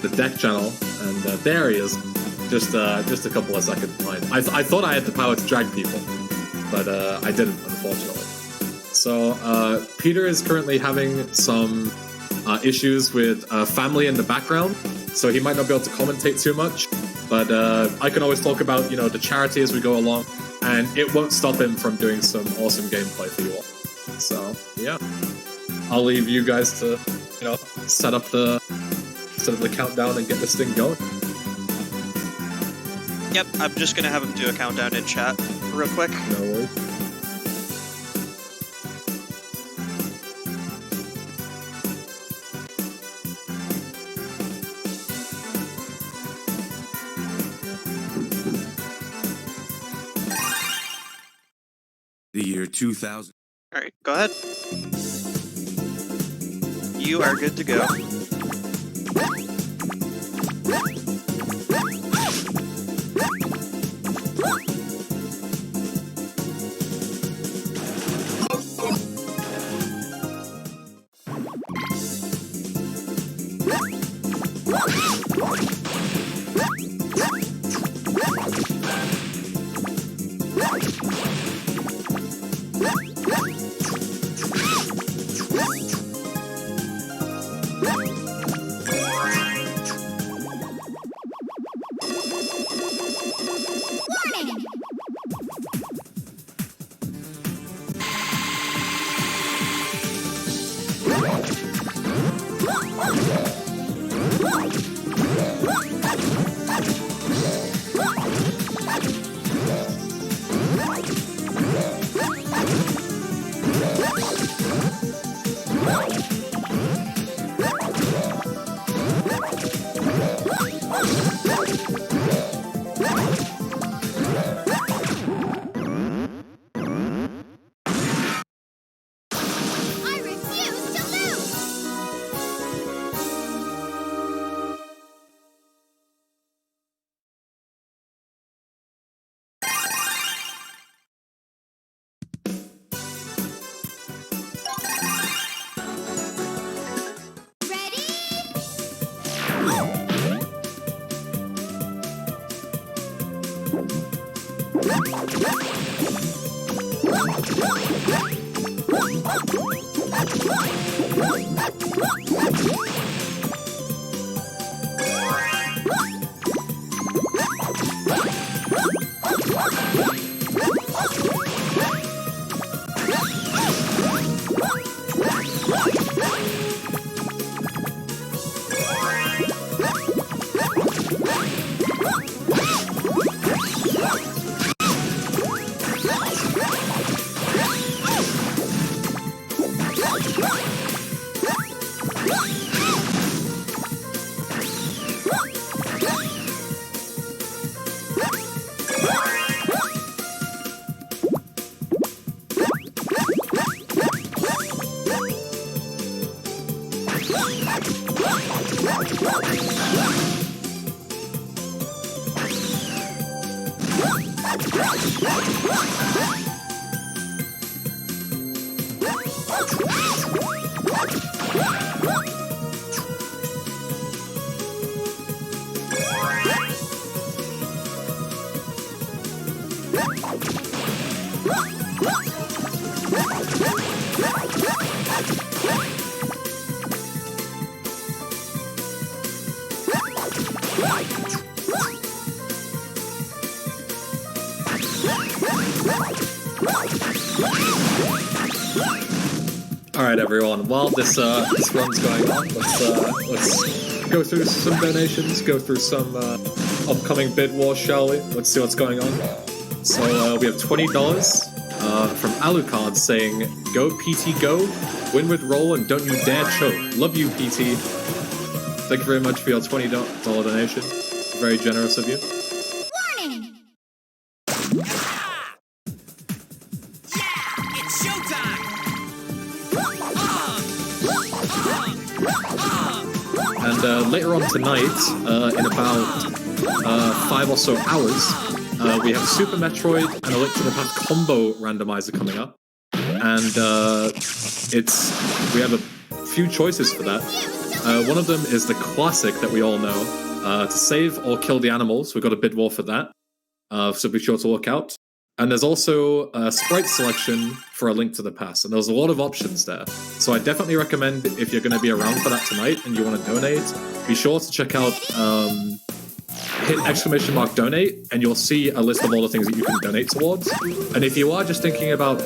the deck channel, and there he is. Just a couple of seconds behind. I thought I had the power to drag people, but I didn't, unfortunately. So Peter is currently having some issues with family in the background, so he might not be able to commentate too much. But I can always talk about, the charity as we go along, and it won't stop him from doing some awesome gameplay for you all. So yeah, I'll leave you guys to, set up the countdown and get this thing going. Yep, I'm just gonna have him do a countdown in chat real quick. No worries. The year 2000. All right, go ahead. You are good to go. Alright everyone, while this run's going on, let's go through some donations, go through some upcoming bid wars, shall we? Let's see what's going on. So we have $20 from Alucard saying, "Go PT go, win with roll and don't you dare choke. Love you PT." Thank you very much for your $20 donation. Very generous of you. And later on tonight, in about 5 or so hours, we have Super Metroid and a Link to the Past combo randomizer coming up. And we have a few choices for that. One of them is the classic that we all know. To save or kill the animals, we've got a bid war for that. So be sure to look out. And there's also a sprite selection for A Link to the Past, and there's a lot of options there. So I definitely recommend, if you're going to be around for that tonight and you want to donate, be sure to check out, hit ! donate, and you'll see a list of all the things that you can donate towards. And if you are just thinking about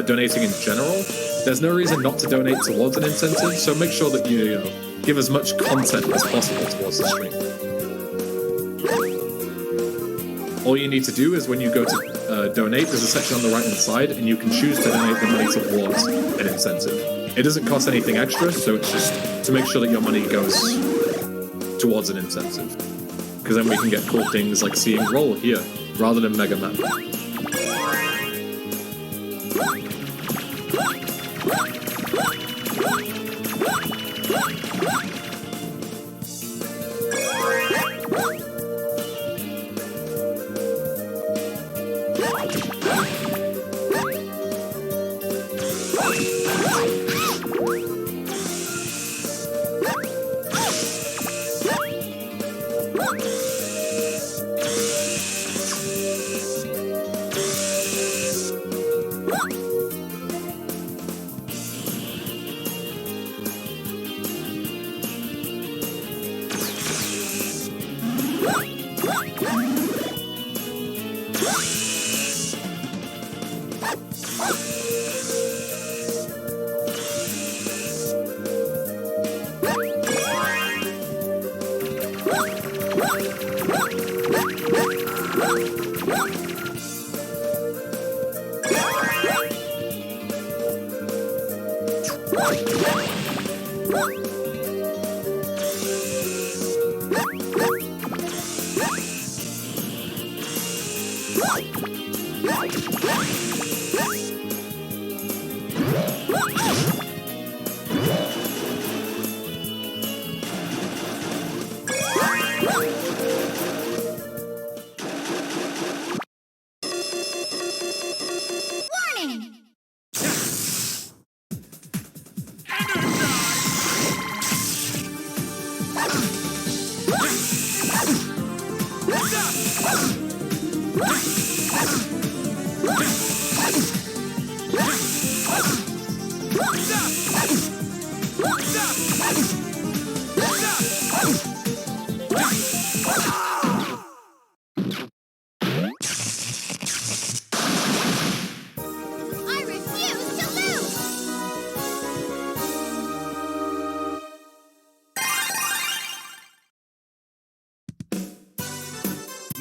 donating in general, there's no reason not to donate towards an incentive, so make sure that you give as much content as possible towards the stream. All you need to do is when you go to donate, there's a section on the right-hand side, and you can choose to donate the money towards an incentive. It doesn't cost anything extra, so it's just to make sure that your money goes towards an incentive. Because then we can get cool things like seeing roll here, rather than Mega Man.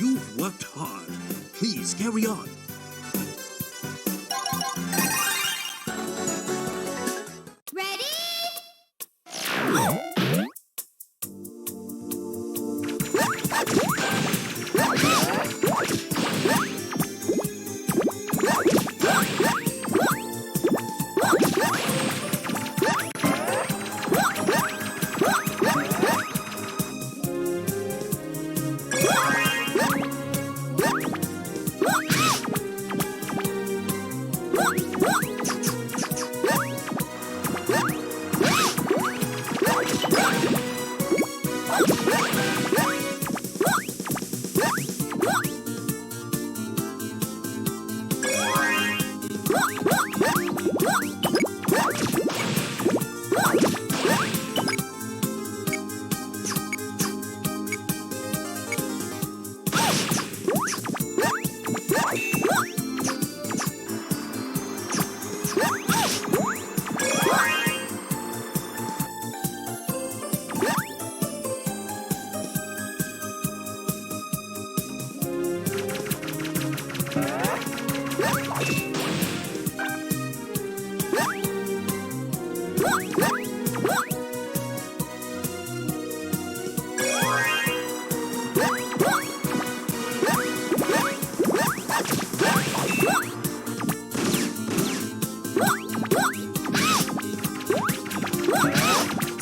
You've worked hard. Please carry on.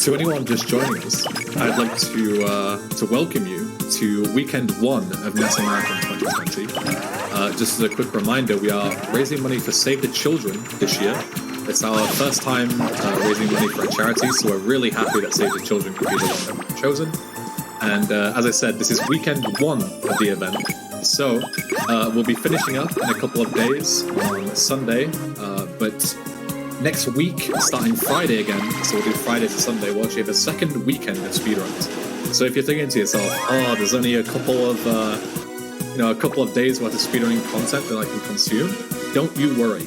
To anyone just joining us, I'd like to welcome you to weekend 1 of NASA Marathon 2020. Just as a quick reminder, we are raising money for Save the Children this year. It's our first time raising money for a charity, so we're really happy that Save the Children could be the one that we've chosen. And as I said, this is weekend 1 of the event. So we'll be finishing up in a couple of days on Sunday, but next week, starting Friday again, so we'll do Friday to Sunday, we'll actually have a second weekend of speedruns. So if you're thinking to yourself, oh, there's only a couple of days worth of speedrunning content that I can consume, don't you worry.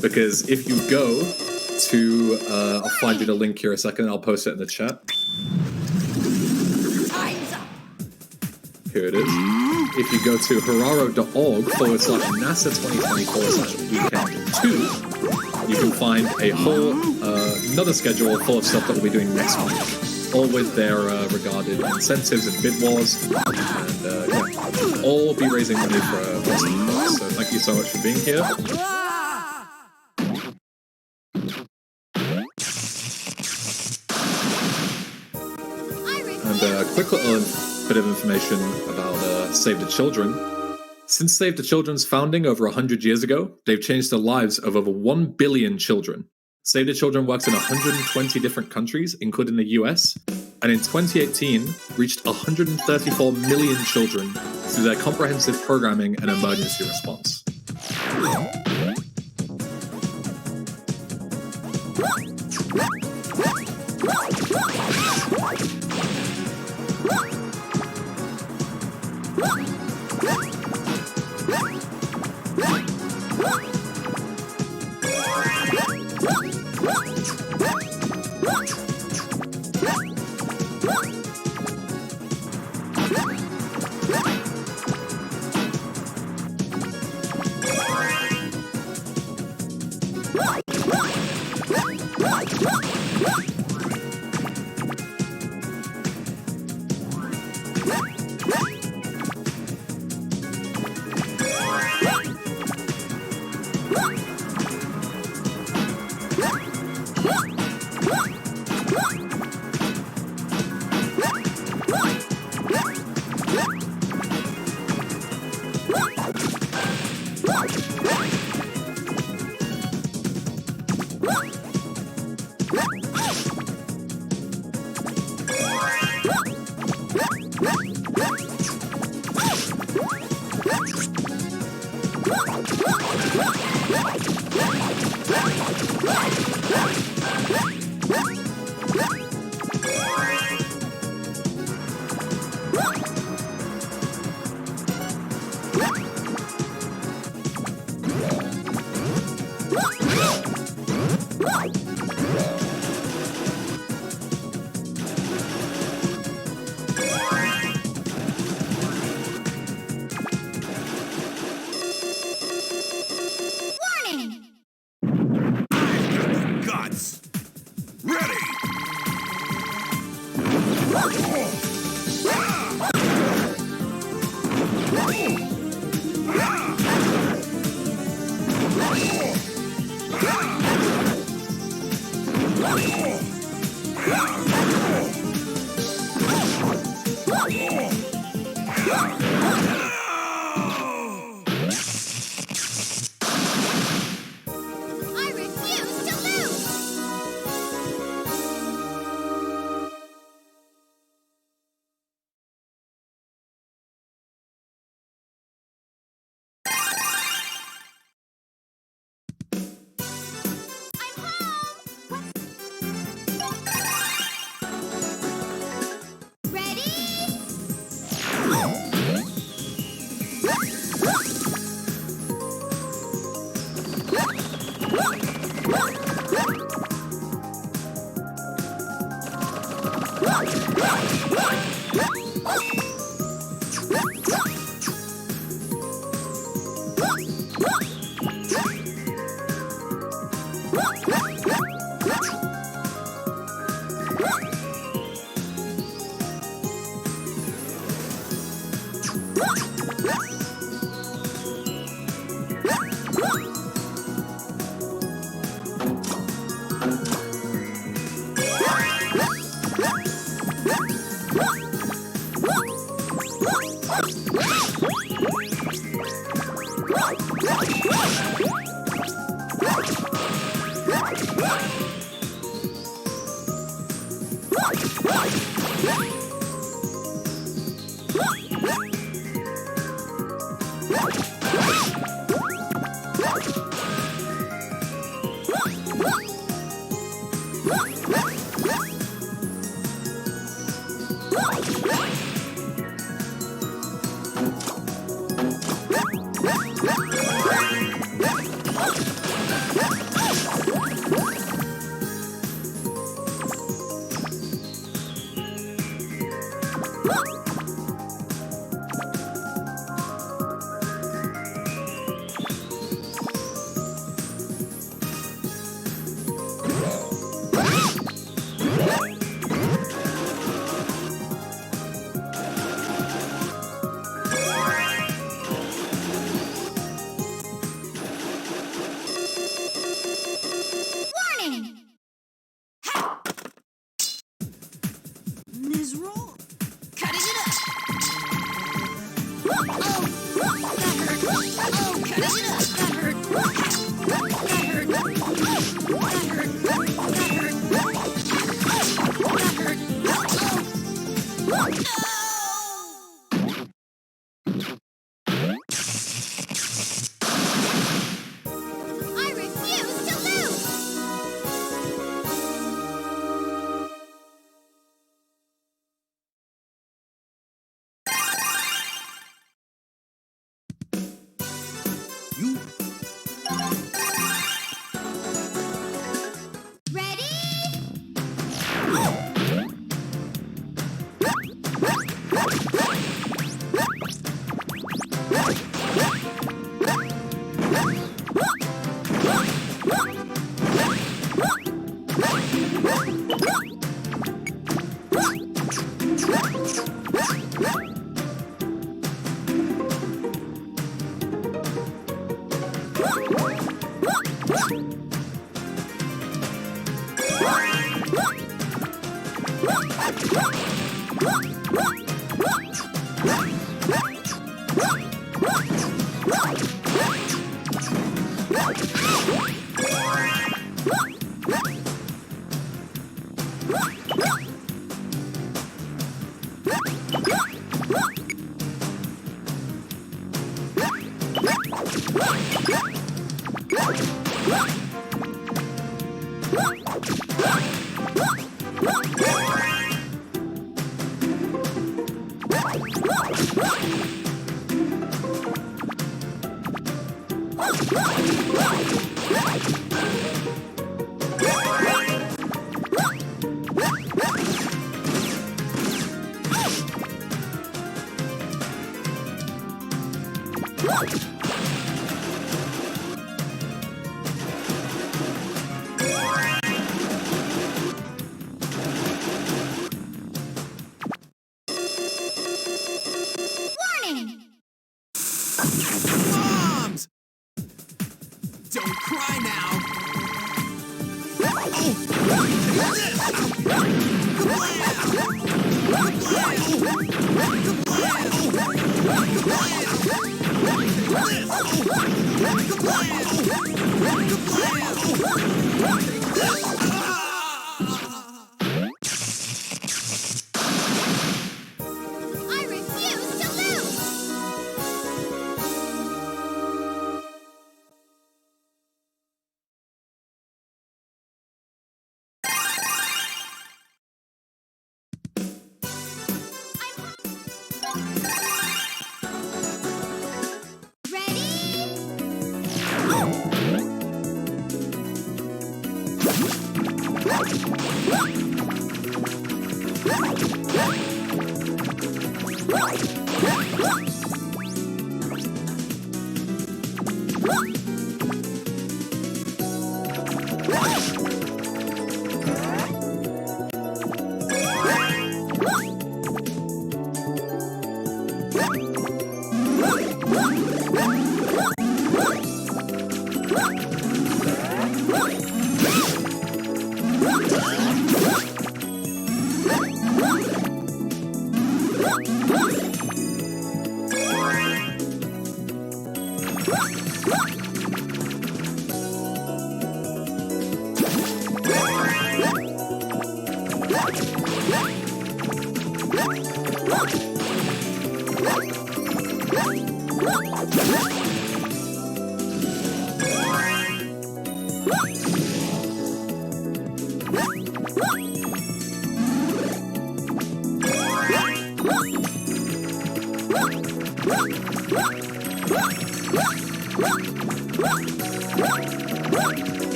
Because if you go to, I'll find you the link here a second, I'll post it in the chat. Time's up. Here it is. If you go to hararo.org/NASA2020/weekend2, you can find a whole another schedule full of stuff that we'll be doing next week, all with their regarded incentives and bid wars, and all be raising money for awesome cause. So thank you so much for being here. And a quick little bit of information about Save the Children. Since Save the Children's founding over 100 years ago, they've changed the lives of over 1 billion children. Save the Children works in 120 different countries, including the US, and in 2018 reached 134 million children through their comprehensive programming and emergency response. Guts. Ready. I refuse to lose. I'm home. Ready? Warning! Ms. Wrong. Cutting it up! Oh! That hurt! Oh, cutting it up! That hurt! That hurt! That hurt! That hurt! That hurt! Oh! No! I refuse to lose! You Ready? Warning! bombs! Don't cry now. I refuse to lose! Ready?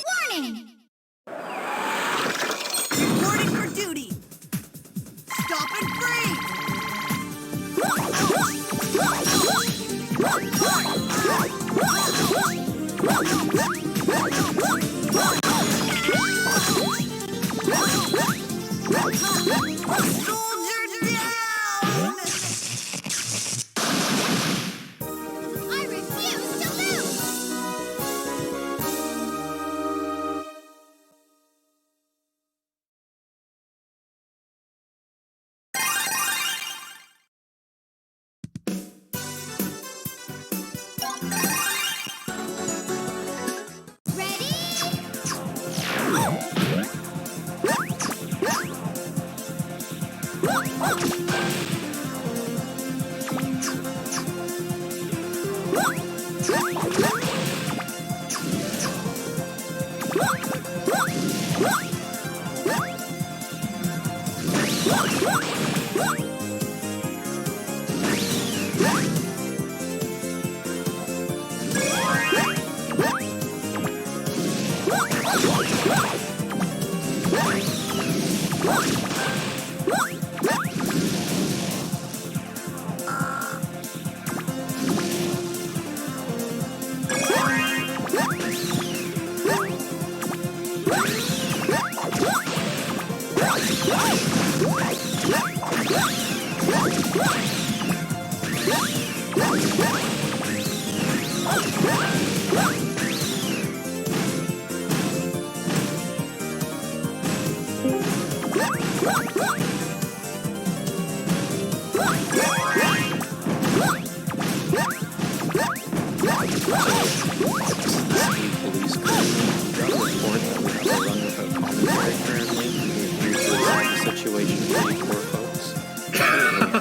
Warning! Reporting for duty! Stop and freeze! Soldier down! I refuse to lose!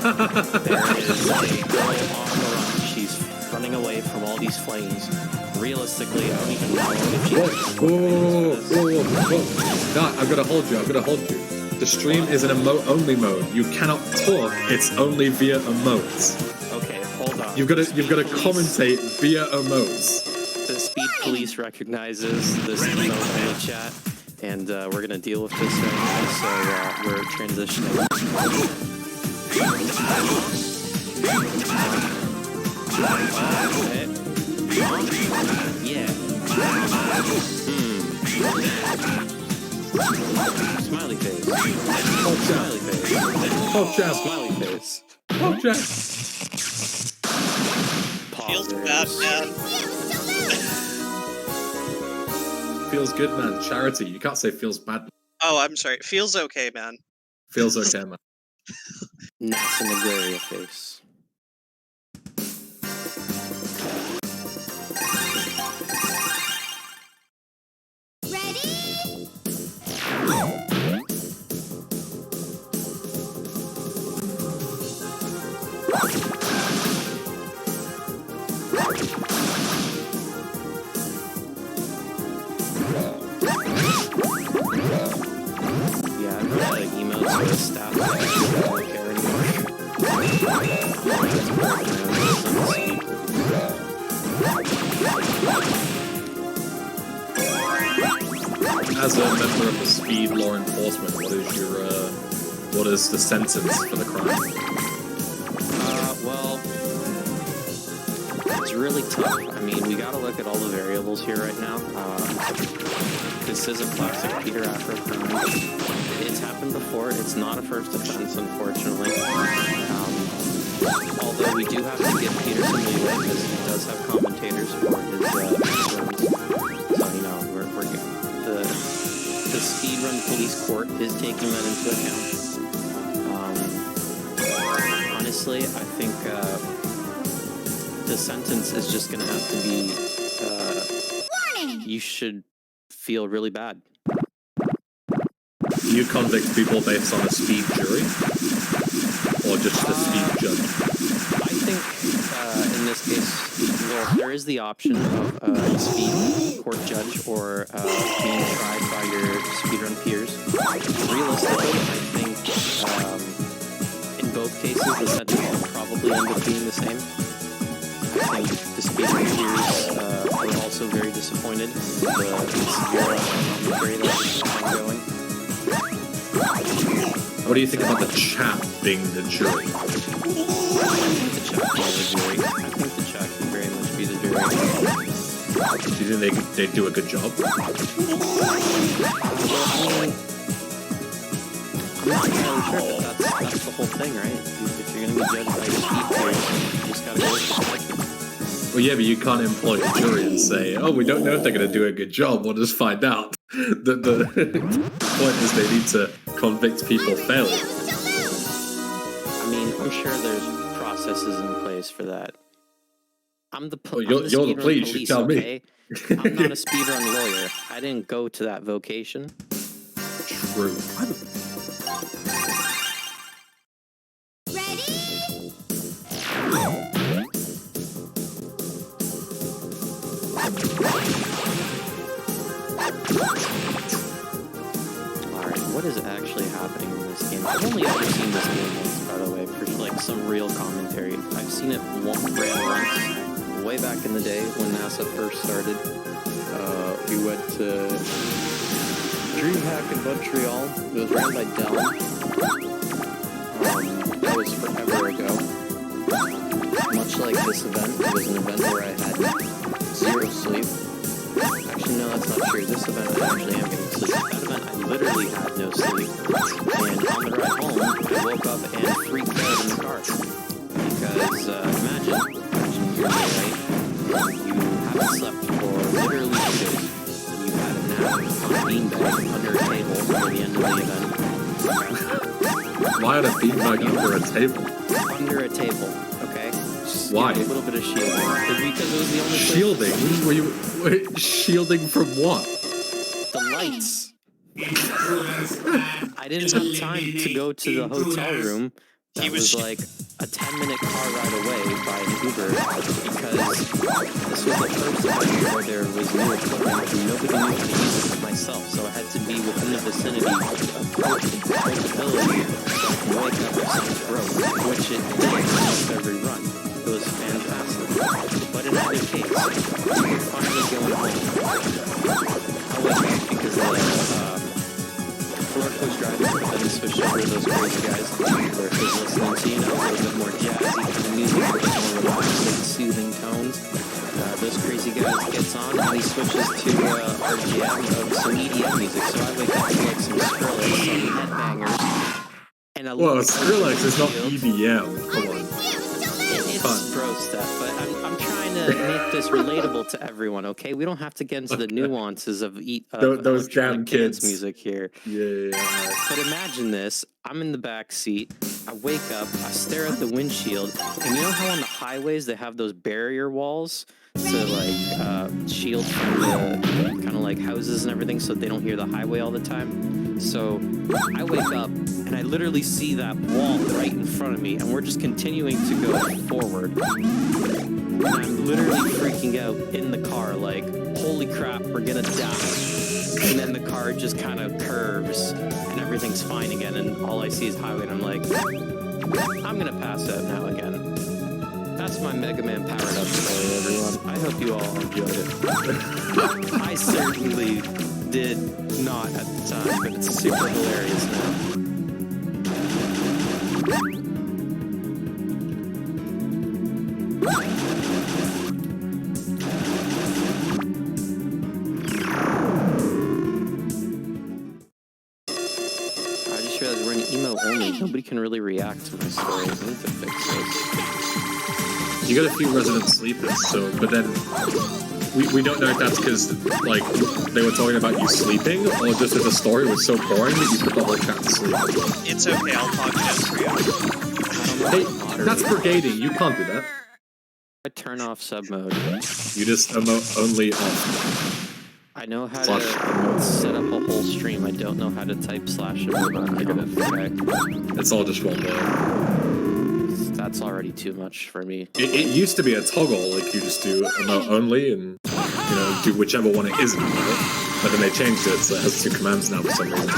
There is a girl on the run. She's running away from all these flames. Realistically, I don't even know if she whoa. No, I'm gonna hold you. I'm gonna hold you. The stream is in emote-only mode. You cannot talk. It's only via emotes. Okay, hold on. You've got to commentate via emotes. The Speed Police recognizes this emote in the chat, and we're gonna deal with this right now. So we're transitioning. Yeah. Smiley face. Smiley face. Oh, Jeff. Smiley face. Oh, Jeff. Feels bad, man. Feels good, man. Charity. You can't say feels bad. Oh, I'm sorry. Feels okay, man. Feels okay, man. NASA Naglaria face. Yeah, I've got emails to the staff that I don't care anymore. As a member of the speed law enforcement, what is the sentence for the crime? Well, it's really tough. I mean, we gotta look at all the variables here right now. This is a classic PeterAfro crime. It's happened before. It's not a first offense, unfortunately. Although we do have to give Peter some leeway because he does have commentators for his speedruns. So, you know, we're good. The speedrun police court is taking that into account. Honestly, I think the sentence is just going to have to be you should feel really bad. Do you convict people based on a speed jury? Or just a speed judge? I think in this case, well, there is the option of a speed court judge or being tried by your speedrun peers. Realistically, I think in both cases the sentence will probably end up being the same. I think the speedrun peers were also very disappointed with the severe commentary that's ongoing. What do you think about the chat being the jury? I think the chat can be the jury. I think the chat can very much be the jury. Do you think they do a good job? Well, I mean, I'm not entirely sure, but that's the whole thing, right? If you're going to be judged by your speed peers, you just got to go with the judgment. Well, yeah, but you can't employ a jury and say, oh, we don't know if they're going to do a good job, we'll just find out. The point is they need to convict people fairly. I mean, I'm sure there's processes in place for that. I'm the you're the police, you tell me. Okay? I'm not a speedrun lawyer. I didn't go to that vocation. True. Alright, what is actually happening in this game? I've only ever seen this game once, by the way, for like some real commentary. I've seen it once, way back in the day when NASA first started. We went to DreamHack in Montreal. It was ran by Dell. That was forever ago. Much like this event, it was an event where I had 0 sleep. Actually, no, that's not true. This event, I actually am getting sleep. That event, I literally had no sleep. And on the ride home, I woke up and freaked out in the car. Because, imagine you're right? You haven't slept for literally 2 days. You had a nap on a beanbag under a table by the end of the event. Why on a beanbag under a table? Under a table, okay? Just why? A little bit of shielding. Because it was the only place. Shielding? Were you shielding from what? The lights. I didn't have time to go to the hotel room. That was like a 10-minute car ride away by an Uber because this was the first event where there was no equipment and nobody knew how to use it but myself. So I had to be within the vicinity of portability so I can wake up if something broke, which it did almost every run. It was fantastic. But in either case, we're finally going home. I wake up because the floor coach driving, but then he switched over to those crazy guys where he's listening to, you know, a little bit more jazzy kind of music, a bit more relaxing, soothing tones. Those crazy guys gets on and he switches to our jam of some EDM music. So I wake up to like some Skrillex, some headbangers, and Well, Skrillex is not EDM. Come on. It's bro stuff, but I'm trying to make this relatable to everyone, okay? We don't have to get into the nuances of those damn dance kids music here. Yeah. But imagine this, I'm in the back seat, I wake up, I stare at the windshield, and you know how on the highways they have those barrier walls to like shield from the kind of like houses and everything so they don't hear the highway all the time? So I wake up and I literally see that wall right in front of me and we're just continuing to go forward. And I'm literally freaking out in the car like, holy crap, we're gonna die. And then the car just kind of curves and everything's fine again and all I see is highway and I'm like, I'm gonna pass out now again. That's my Mega Man powered up story, everyone. I hope you all enjoyed it. I certainly did not at the time, but it's super hilarious now. I just realized we're in emo audio only. Nobody can really react to my stories. I need to fix this. You got a few resident sleepers, so but then we don't know if that's because like they were talking about you sleeping, or just that the story was so boring that you put the whole chat to sleep. It's okay, I'll talk down for you. Hey, that's brigading. You can't do that. I turn off sub mode. You just emote only off. I know how Slash to set up a whole stream. I don't know how to type slash negative. Okay. It's all just one word. That's already too much for me. It used to be a toggle, like you just do emote only and you know do whichever one it isn't emote. But then they changed it so it has two commands now for some reason.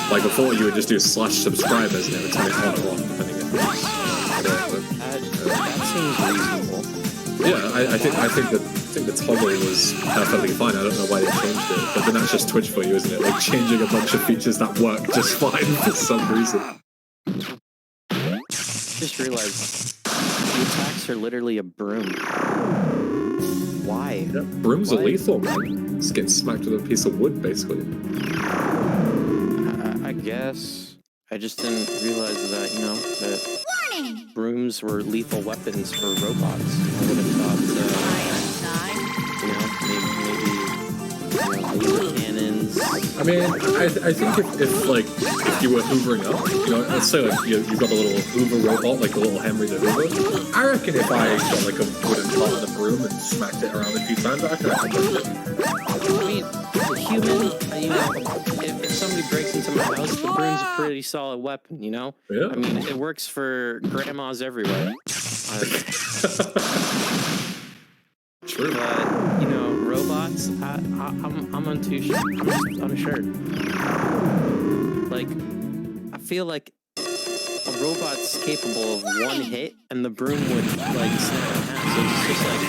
Like before, you would just do slash subscribers and it would turn it on or off depending on That seems reasonable. Yeah, I think the toggle was perfectly fine. I don't know why they changed it, but then that's just Twitch for you, isn't it? Like changing a bunch of features that work just fine for some reason. Just realized the attacks are literally a broom. Why? Yeah, brooms are lethal, man. Just getting smacked with a piece of wood, basically. I guess I just didn't realize that, you know, that brooms were lethal weapons for robots. I would have thought, you know, maybe laser cannons. I mean, I think if you were hoovering up, you know, let's say like you've got a little Hoover robot, like a little Henry the Hoover. I reckon if I got like a wooden part of the broom and smacked it around a few times, I reckon I could push it. I mean, the human, you know, if somebody breaks into my house, the broom's a pretty solid weapon, you know? Yeah. I mean, it works for grandmas everywhere. True. But, you know, robots, I'm unsure. I'm unsure. Like, I feel like a robot's capable of one hit, and the broom would, like, snap in half. So it's just like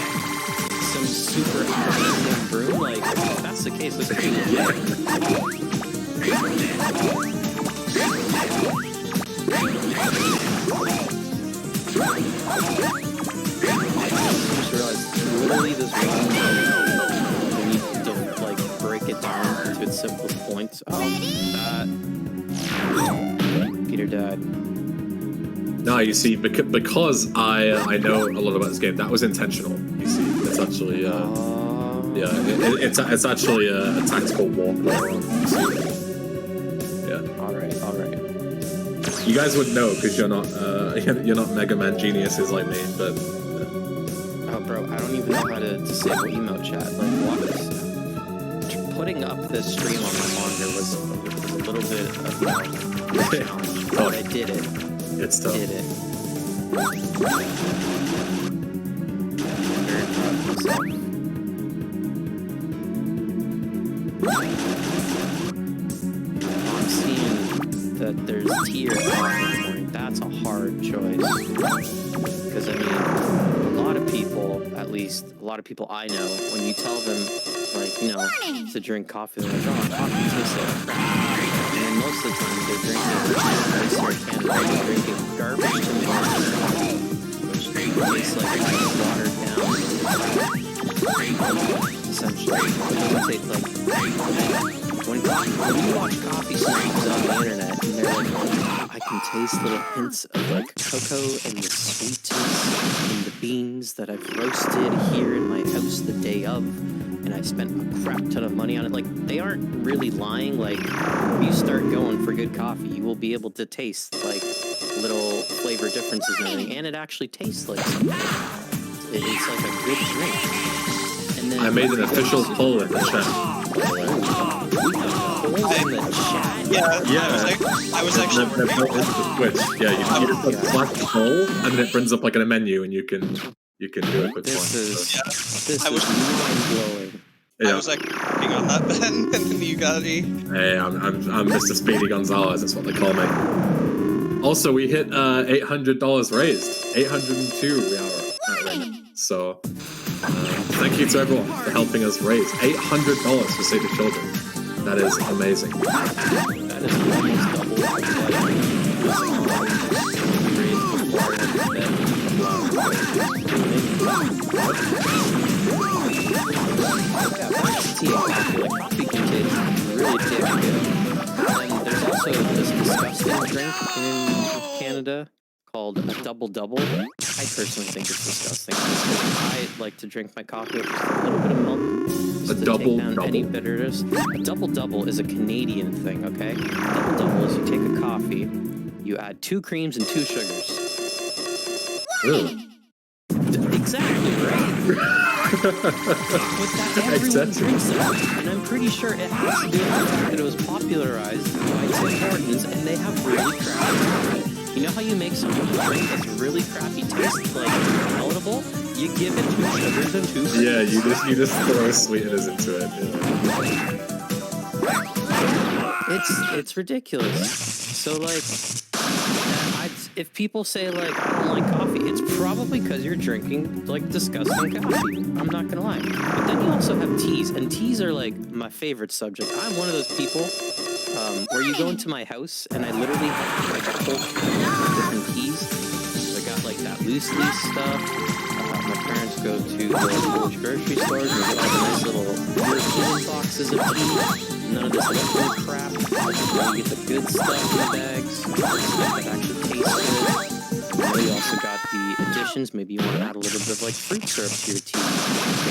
some super amazing broom. Like, if that's the case, let's do it. Literally this one, you need to like break it down to its simplest points. Peter died. No, you see, because I know a lot about this game, that was intentional. You see, it's actually it's actually a tactical walk later on. Yeah. All right. You guys would know because you're not Mega Man geniuses like me, but. Oh, bro, I don't even know how to disable email chat. Like, what is putting up this stream on my monitor was a little bit of a challenge, but I did it. It's tough. Did it. Very proud of myself. I'm seeing that there's tier in the morning. That's a hard choice. Because, I mean, a lot of people, at least a lot of people I know, when you tell them, like, you know, to drink coffee, they're like, oh, coffee tastes like crap. And then most of the time they're drinking garbage to coffee, which tastes like watered down. Essentially. It's like, when you watch coffee snobs on the internet, and they're like, oh, I can taste little hints of like cocoa and the sweetness and the beans that I've roasted here in my house the day of, and I spent a crap ton of money on it. Like, they aren't really lying. Like, if you start going for good coffee, you will be able to taste like little flavor differences and everything, and it actually tastes like something. It's like a good drink. And then I made an official poll in the chat. I was actually working on that. Switch. Yeah, you just select the poll, and then it brings up like in a menu, and you can do a quick one. This is mind-blowing. Yeah. I was like working on that, Ben, and then you got me. Hey, I'm Mr. Speedy Gonzalez. That's what they call me. Also, we hit $800 raised. 802 we are at right now. So, thank you to everyone for helping us raise $800 for Save the Children. That is amazing. That is almost double what coffee can taste really damn good. And there's also this disgusting Canada called a double-double. I personally think it's disgusting. I like to drink my coffee with just a little bit of milk. Just to take down any bitterness. A double-double is a Canadian thing, okay? Double-double is you take a coffee, you add 2 creams and 2 sugars. Really? Exactly, right? With that, everyone drinks that. And I'm pretty sure it has to do with the fact that it was popularized by Tim Hortons, and they have really crappy coffee. You know how you make something drink that's really crappy taste, like, palatable? You give it 2 sugars and 2 creams. Yeah, you just throw sweeteners into it. Yeah. It's ridiculous. So, like, if people say, like, I don't like coffee, it's probably because you're drinking, like, disgusting coffee. I'm not gonna lie. But then you also have teas, and teas are, like, my favorite subject. I'm one of those people where you go into my house, and I literally have, like, a whole different teas. So I got, like, that loose leaf stuff. My parents go to the village grocery stores, and they get all the nice little European boxes of tea. None of this liquid crap. You get the good stuff in the bags. Stuff that actually tastes good. You also got the additions. Maybe you want to add a little bit of like fruit syrup to your tea. You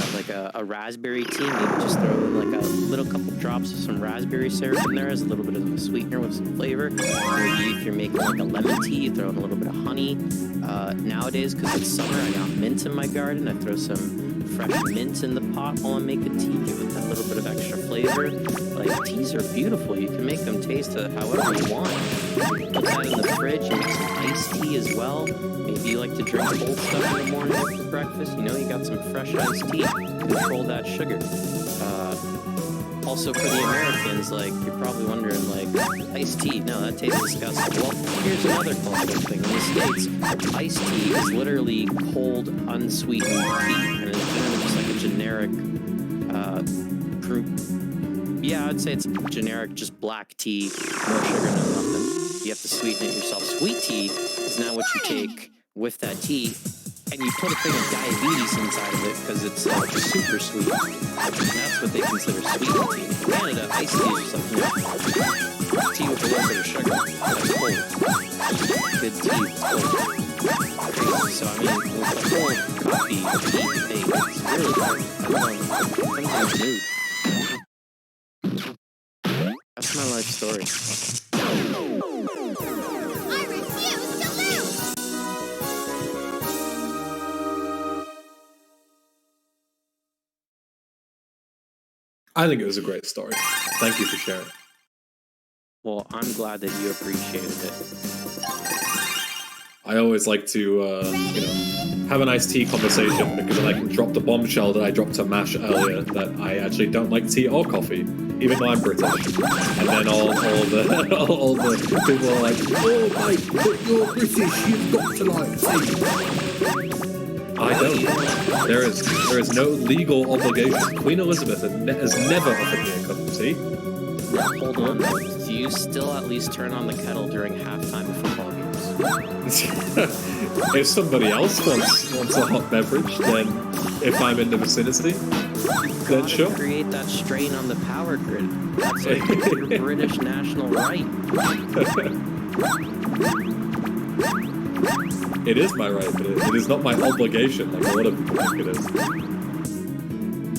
got like a raspberry tea. Maybe just throw in like a little couple drops of some raspberry syrup in there as a little bit of a sweetener with some flavor. Maybe if you're making like a lemon tea, you throw in a little bit of honey. Nowadays, because it's summer, I got mint in my garden. I throw some fresh mint in the pot while I'm making tea, give it that little bit of extra flavor. Like, teas are beautiful. You can make them taste however you want. Put that in the fridge and make some iced tea as well. Maybe you like to drink cold stuff in the morning for breakfast. You know, you got some fresh iced tea. Control that sugar. Also, for the Americans, like, you're probably wondering, like, iced tea, no, that tastes disgusting. Well, here's another cultural thing. In the States, iced tea is literally cold, unsweetened tea, and it's generally just like a generic, yeah, I'd say it's generic, just black tea, no sugar, no nothing. You have to sweeten it yourself. Sweet tea is now what you take with that tea, and you put a thing of diabetes inside of it because it's super sweet. That's what they consider sweet tea. In Canada, iced tea is just like, tea with a little bit of sugar. That's cold. Good tea with cold. So, I mean, with the whole coffee tea thing, it's really hard. I don't know. Sometimes mood. That's my life story. I refuse to lose! I think it was a great story. Thank you for sharing. Well, I'm glad that you appreciated it. I always like to, have a nice tea conversation because then I can drop the bombshell that I dropped to Mash earlier that I actually don't like tea or coffee, even though I'm British. And then all the people are like, oh mate, but you're British, you've got to like tea. I don't. There is no legal obligation. Queen Elizabeth has never offered me a cup of tea. Hold on. Do you still at least turn on the kettle during halftime of football games? If somebody else wants a hot beverage, then if I'm in the vicinity, then sure. Create that strain on the power grid. That's like your British national right. It is my right, but it is not my obligation like a lot of people think it is.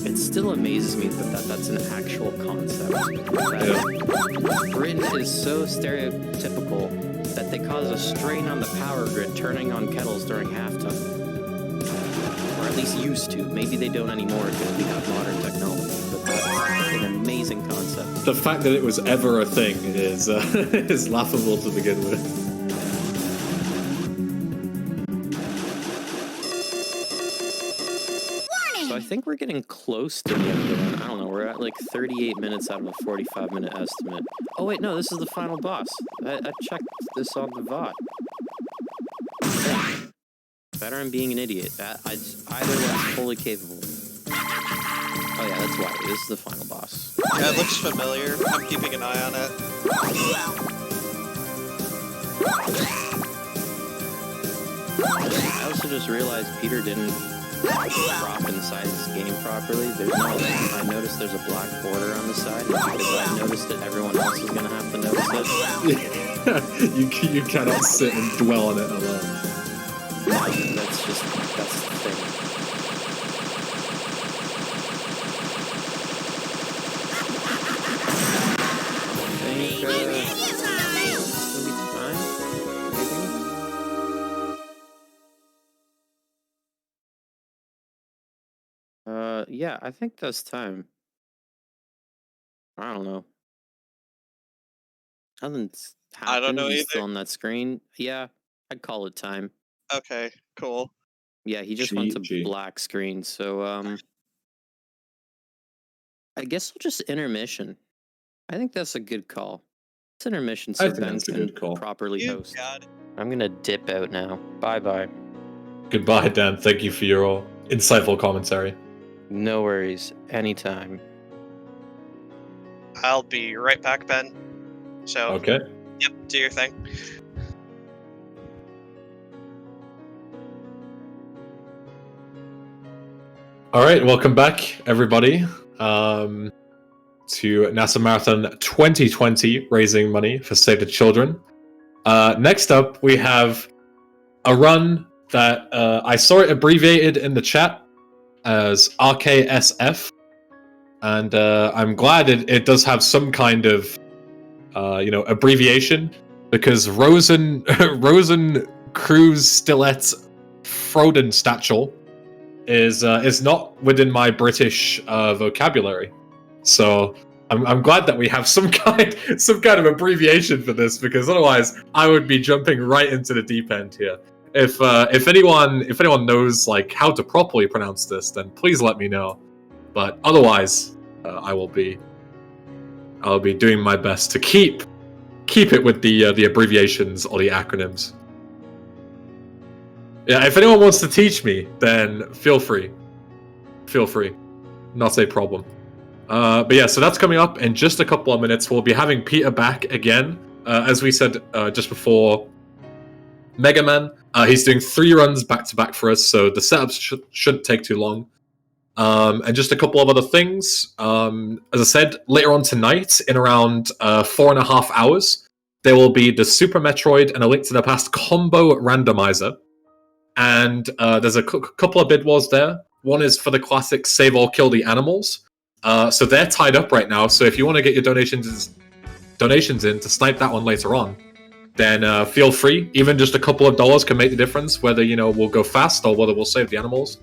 It still amazes me that's an actual concept. Britain is so stereotypical that they cause a strain on the power grid turning on kettles during halftime. Or at least used to. Maybe they don't anymore because we have modern technology, but that's an amazing concept. The fact that it was ever a thing is is laughable to begin with. So I think we're getting close to the end of the run. I don't know, we're at like 38 minutes out of a 45-minute estimate. Oh wait, no, this is the final boss. I checked this on the VOD. Yeah. Better I'm being an idiot. Either that's fully capable. Oh yeah, that's why. This is the final boss. Yeah, it looks familiar. I'm keeping an eye on it. I also just realized Peter didn't prop inside this game properly. There's no. I noticed there's a black border on the side because I noticed it. Everyone else is gonna have to notice it. You cannot sit and dwell on it alone. That's the thing. Yeah, I think that's time. I don't know. Nothing's happened. I don't know He's either. still on that screen. Yeah, I'd call it time. Okay, cool. Yeah, he just went to GG. black screen, so I guess we'll just intermission. I think that's a good call. It's intermission so I think Ben that's a can good call. properly You host. got it. I'm gonna dip out now. Bye-bye. Goodbye, Dan. Thank you for your insightful commentary. No worries. Anytime. I'll be right back, Ben. So, Okay. yep, do your thing. All right, welcome back, everybody, to NASA Marathon 2020, raising money for Save the Children. Next up, we have a run that I saw it abbreviated in the chat as RKSF, and I'm glad it does have some kind of abbreviation, because Rosen Cruz Stilett Frodenstachel is not within my British vocabulary, so I'm glad that we have some kind of abbreviation for this, because otherwise I would be jumping right into the deep end here. If anyone knows like how to properly pronounce this, then please let me know. But otherwise, I'll be doing my best to keep it with the abbreviations or the acronyms. Yeah, if anyone wants to teach me, then feel free. Not a problem. But yeah, so that's coming up in just a couple of minutes. We'll be having Peter back again. As we said just before, Mega Man, he's doing 3 runs back-to-back for us, so the setup shouldn't take too long. And just a couple of other things. As I said, later on tonight, in around 4.5 hours, there will be the Super Metroid and A Link to the Past combo randomizer. And there's a couple of bid wars there. One is for the classic Save or Kill the Animals. So they're tied up right now, so if you want to get your donations in to snipe that one later on, then feel free. Even just a couple of dollars can make the difference, whether we'll go fast or whether we'll save the animals.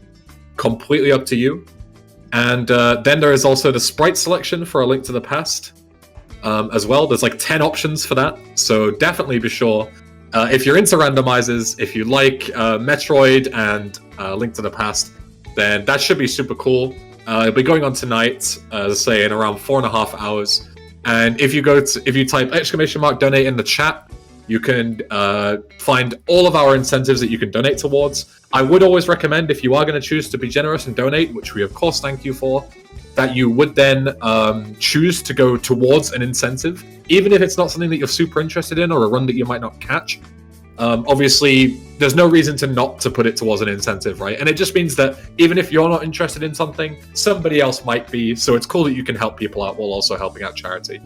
Completely up to you. And then there is also the sprite selection for A Link to the Past as well. There's like 10 options for that, so definitely be sure. If you're into randomizers, if you like Metroid and Link to the Past, then that should be super cool. It'll be going on tonight, as I say, in around 4.5 hours. And if you type !donate in the chat, you can find all of our incentives that you can donate towards. I would always recommend, if you are going to choose to be generous and donate, which we of course thank you for, that you would then choose to go towards an incentive, even if it's not something that you're super interested in or a run that you might not catch. Obviously, there's no reason to put it towards an incentive, right? And it just means that even if you're not interested in something, somebody else might be. So it's cool that you can help people out while also helping out charity.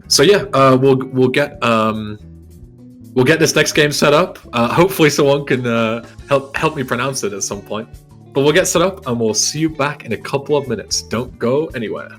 So yeah, we'll get this next game set up. Hopefully, someone can help me pronounce it at some point. But we'll get set up, and we'll see you back in a couple of minutes. Don't go anywhere.